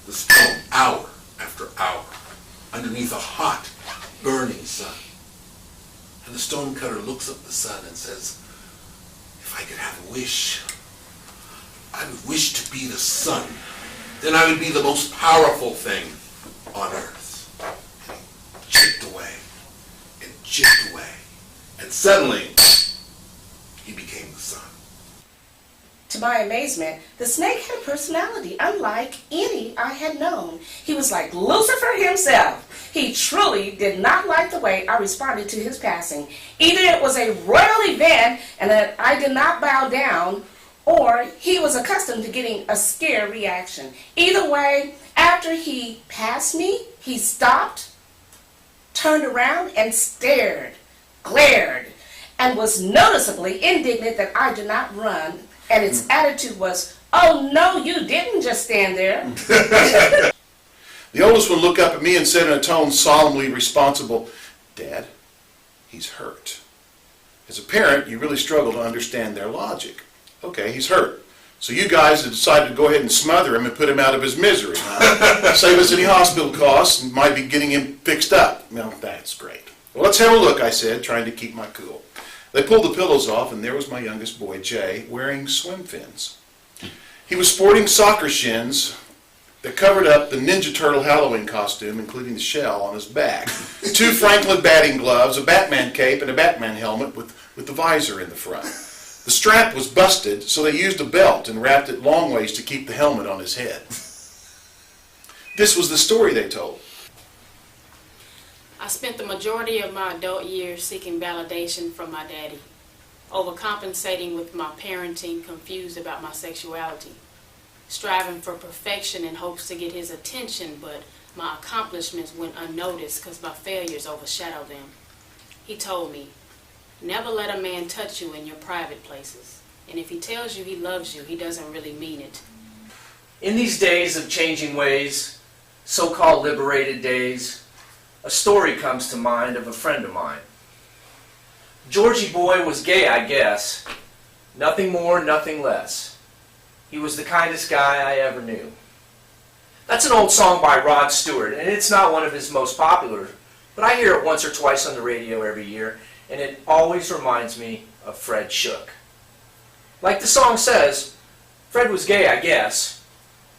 the stone hour after hour underneath a hot, burning sun. And the stonecutter looks up at the sun and says, if I could have a wish, I would wish to be the sun. Then I would be the most powerful thing on earth. And he chipped away and chipped away. And suddenly, he became the sun. To my amazement, the snake had a personality unlike any I had known. He was like Lucifer himself. He truly did not like the way I responded to his passing. Either it was a royal event and that I did not bow down, or he was accustomed to getting a scared reaction. Either way, after he passed me, he stopped, turned around, and stared, glared, and was noticeably indignant that I did not run. And its attitude was, oh no, you didn't just stand there. The oldest one looked up at me and said in a tone solemnly responsible, Dad, he's hurt. As a parent, you really struggle to understand their logic. Okay, he's hurt. So you guys have decided to go ahead and smother him and put him out of his misery. Save us any hospital costs and might be getting him fixed up. Well, that's great. Well, let's have a look, I said, trying to keep my cool. They pulled the pillows off, and there was my youngest boy, Jay, wearing swim fins. He was sporting soccer shins that covered up the Ninja Turtle Halloween costume, including the shell on his back, 2 Franklin batting gloves, a Batman cape, and a Batman helmet with the visor in the front. The strap was busted, so they used a belt and wrapped it long ways to keep the helmet on his head. This was the story they told. I spent the majority of my adult years seeking validation from my daddy, overcompensating with my parenting, confused about my sexuality, striving for perfection in hopes to get his attention, but my accomplishments went unnoticed because my failures overshadowed them. He told me, never let a man touch you in your private places, and if he tells you he loves you, he doesn't really mean it. In these days of changing ways, so-called liberated days, a story comes to mind of a friend of mine. Georgie boy was gay, I guess. Nothing more, nothing less. He was the kindest guy I ever knew. That's an old song by Rod Stewart, and it's not one of his most popular, but I hear it once or twice on the radio every year, and it always reminds me of Fred Shook. Like the song says, Fred was gay, I guess.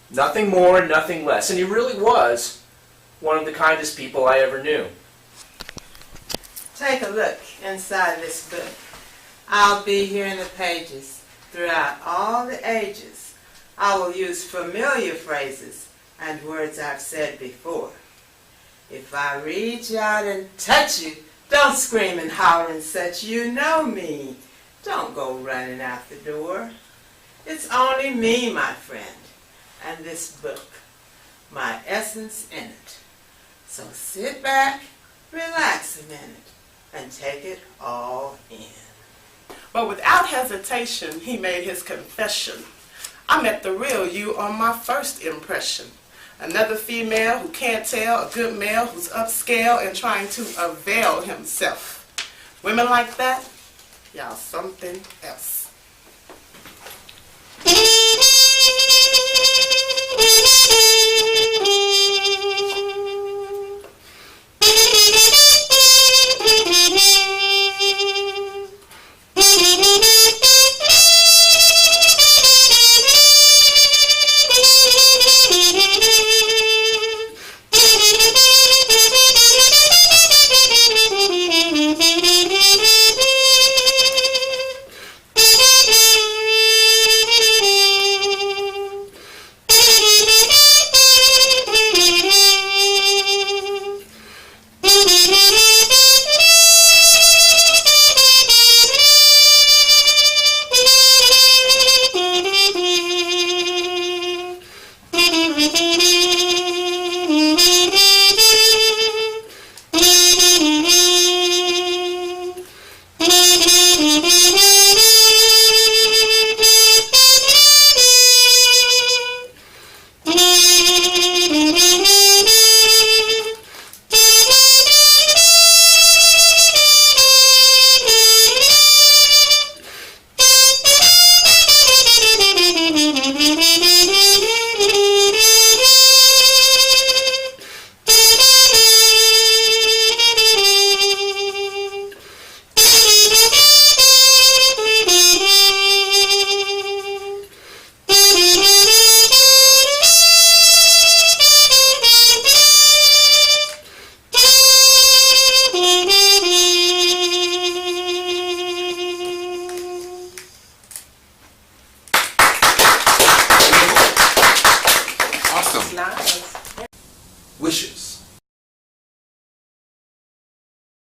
Nothing more, nothing less. And he really was one of the kindest people I ever knew. Take a look inside this book. I'll be here in the pages throughout all the ages. I will use familiar phrases and words I've said before. If I reach out and touch you, don't scream and holler and such. You know me. Don't go running out the door. It's only me, my friend, and this book, my essence in it. So sit back, relax a minute, and take it all in. But without hesitation, he made his confession. I met the real you on my first impression. Another female who can't tell, a good male who's upscale and trying to avail himself. Women like that, y'all something else. Nice. Wishes.